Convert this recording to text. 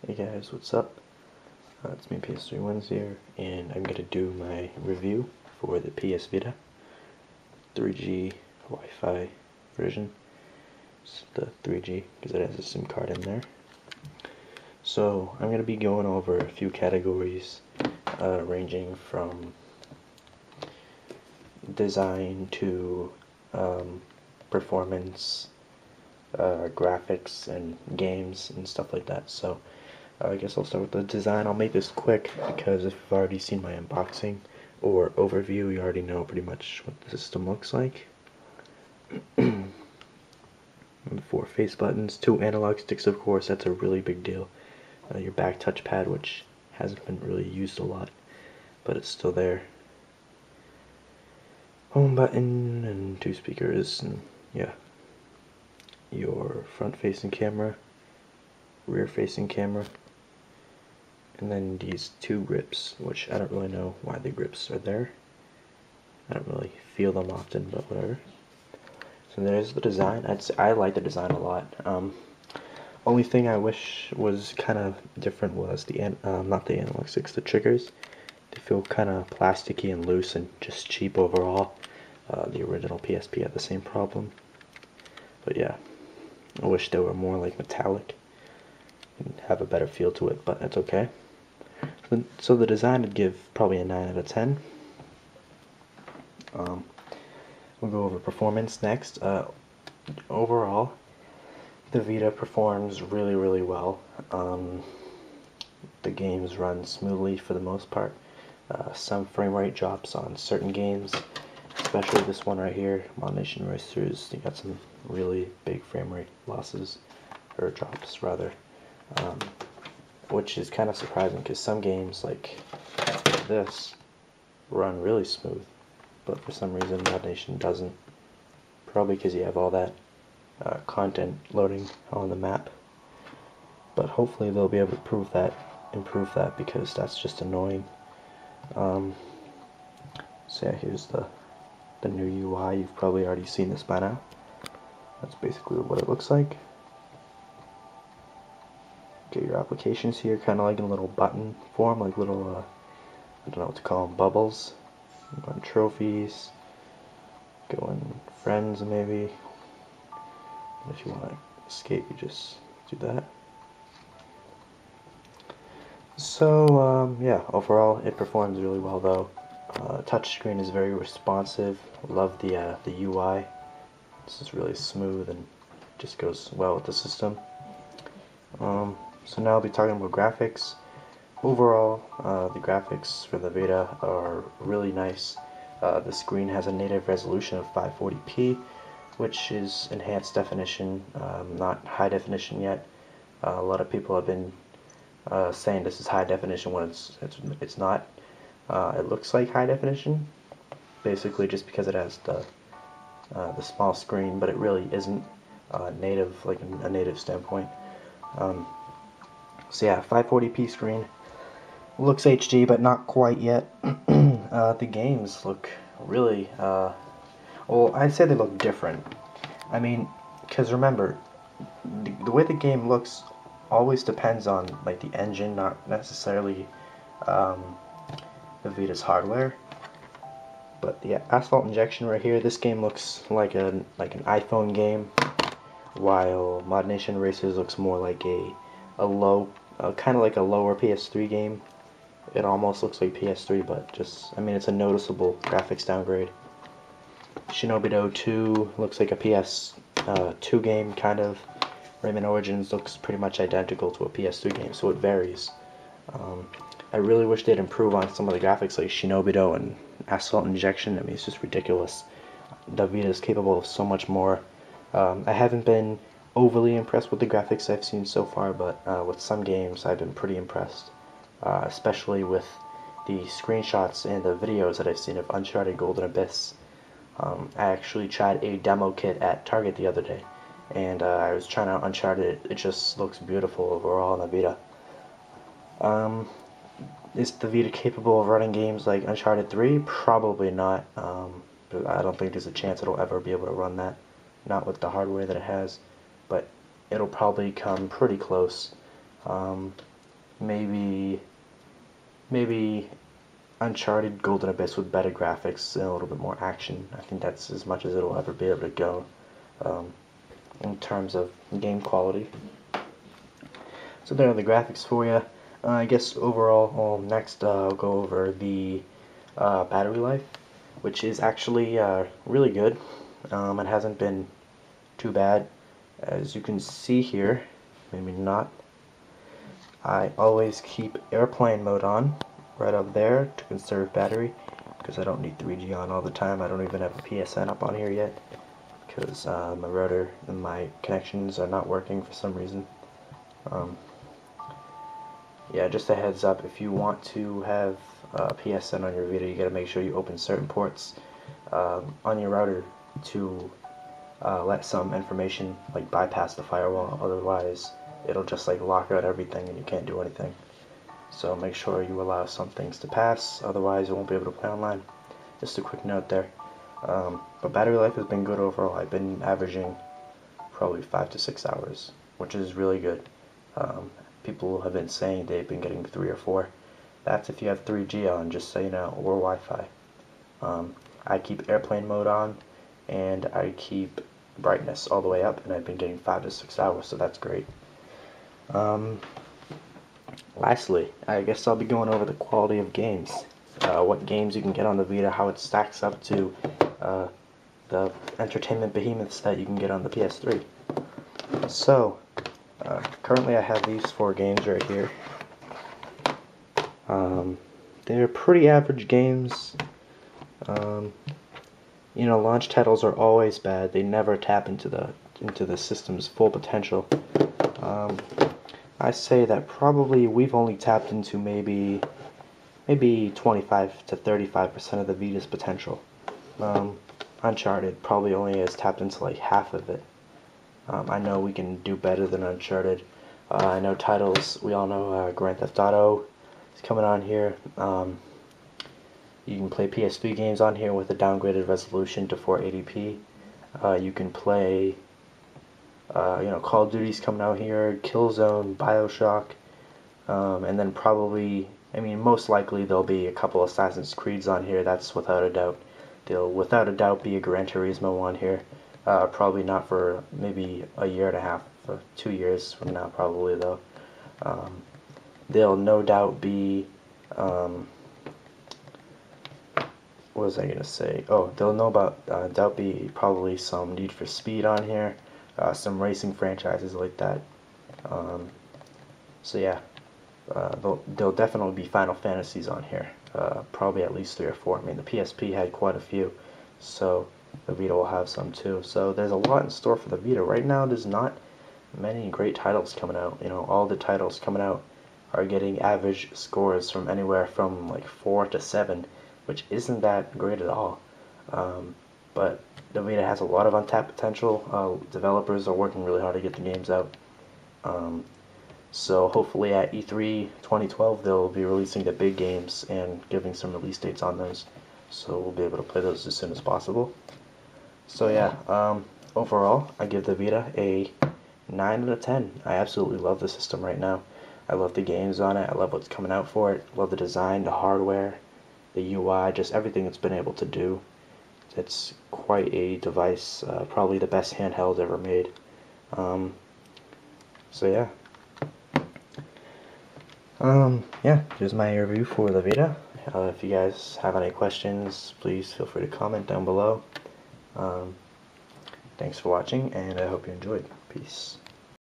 Hey guys, what's up? It's me, PS3 Wednesday here, and I'm gonna do my review for the PS Vita 3G Wi-Fi version. It's the 3G because it has a SIM card in there. So I'm gonna be going over a few categories, ranging from design to performance, graphics, and games and stuff like that. So I guess I'll start with the design. I'll make this quick because if you've already seen my unboxing or overview, you already know pretty much what the system looks like. 4 face buttons, 2 analog sticks, of course, that's a really big deal. Your back touchpad, which hasn't been really used a lot, but it's still there. Home button and 2 speakers, and yeah. Your front facing camera, rear facing camera, and then these 2 grips, which I don't really know why the grips are there. I don't really feel them often, but whatever. So there's the design. I like the design a lot. Only thing I wish was kind of different was the not the analog sticks, the triggers. They feel kind of plasticky and loose and just cheap overall. The original PSP had the same problem. But yeah, I wish they were more like metallic and have a better feel to it, but that's okay. So the design would give probably a 9 out of 10. We'll go over performance next. Overall, the Vita performs really well. The games run smoothly for the most part. Some frame rate drops on certain games, especially this one right here, Modernation Racers. They got some really big frame rate losses, or drops rather, which is kind of surprising because some games like this run really smooth, but for some reason Modernation doesn't. Probably because you have all that content loading on the map. But hopefully they'll be able to improve that because that's just annoying. So yeah, here's the new UI. You've probably already seen this by now. That's basically what it looks like. Get your applications here, kind of like in a little button form, like little, I don't know what to call them, bubbles. Go on trophies, go in friends maybe. And if you want to escape, you just do that. So yeah, overall it performs really well though. Touchscreen is very responsive. Love the UI. This is really smooth and just goes well with the system. So now I'll be talking about graphics. Overall, the graphics for the Vita are really nice. The screen has a native resolution of 540p, which is enhanced definition, not high definition yet. A lot of people have been saying this is high definition when it's not. It looks like high definition, basically just because it has the small screen, but it really isn't native, like a native standpoint. So yeah, 540p screen. Looks HD, but not quite yet. The games look really, well, I'd say they look different. I mean, because remember, the way the game looks always depends on like the engine, not necessarily the Vita's hardware. But the Asphalt Injection right here, this game looks like an iPhone game, while Modernation Racers looks more like a low, kind of like a lower PS3 game. It almost looks like PS3, but just, I mean, it's a noticeable graphics downgrade. Shinobi Do 2 looks like a PS2 game, kind of. Rayman Origins looks pretty much identical to a PS3 game, so it varies. I really wish they'd improve on some of the graphics like Shinobi Do and Asphalt Injection. I mean, it's just ridiculous. The Vita is capable of so much more. I haven't been overly impressed with the graphics I've seen so far, but with some games I've been pretty impressed. Especially with the screenshots and the videos that I've seen of Uncharted Golden Abyss. I actually tried a demo kit at Target the other day, and I was trying out Uncharted. It just looks beautiful overall on the Vita. Is the Vita capable of running games like Uncharted 3? Probably not. I don't think there's a chance it'll ever be able to run that. Not with the hardware that it has, but it'll probably come pretty close. maybe Uncharted Golden Abyss with better graphics and a little bit more action. I think that's as much as it'll ever be able to go in terms of game quality. So there are the graphics for you. I guess overall, next I'll go over the battery life, which is actually really good. It hasn't been too bad. As you can see here, maybe not, I always keep airplane mode on right up there to conserve battery, because I don't need 3G on all the time. I don't even have a PSN up on here yet, because my router and my connections are not working for some reason. Yeah, just a heads up, if you want to have PSN on your Vita, you gotta make sure you open certain ports on your router to let some information like bypass the firewall. Otherwise it'll just like lock out everything and you can't do anything. So make sure you allow some things to pass, otherwise you won't be able to play online. Just a quick note there. But battery life has been good overall. I've been averaging probably 5 to 6 hours, which is really good. People have been saying they've been getting 3 or 4. That's if you have 3G on, just so you know, or Wi-Fi. I keep airplane mode on, and I keep brightness all the way up, and I've been getting 5 to 6 hours, so that's great. Lastly, I guess I'll be going over the quality of games. What games you can get on the Vita, how it stacks up to the entertainment behemoths that you can get on the PS3. So, currently I have these 4 games right here. They're pretty average games. You know, launch titles are always bad. They never tap into the system's full potential. I say that probably we've only tapped into maybe 25 to 35% of the Vita's potential. Uncharted probably only has tapped into like half of it. I know we can do better than Uncharted. I know titles, we all know Grand Theft Auto is coming on here. You can play PS3 games on here with a downgraded resolution to 480p. You can play, Call of Duty's coming out here, Killzone, Bioshock, and then probably, most likely there'll be a couple Assassin's Creeds on here. That's without a doubt. There'll without a doubt be a Gran Turismo on here. Probably not for maybe a year and a half, or 2 years from now probably though. There'll no doubt be, what was I gonna say? Oh, there'll no doubt be probably some Need for Speed on here, some racing franchises like that. So yeah, there'll definitely be Final Fantasies on here. Probably at least 3 or 4. The PSP had quite a few, so the Vita will have some too. So there's a lot in store for the Vita. Right now there's not many great titles coming out. All the titles coming out are getting average scores from anywhere from like 4 to 7, which isn't that great at all. But the Vita has a lot of untapped potential. Developers are working really hard to get the games out. So hopefully at E3 2012 they'll be releasing the big games and giving some release dates on those, so we'll be able to play those as soon as possible. So yeah, overall I give the Vita a 9 out of 10. I absolutely love the system right now. I love the games on it, I love what's coming out for it, I love the design, the hardware, the UI, just everything it's been able to do. It's quite a device, probably the best handheld ever made. So yeah. Yeah, here's my review for the Vita. If you guys have any questions, please feel free to comment down below. Thanks for watching, and I hope you enjoyed. Peace.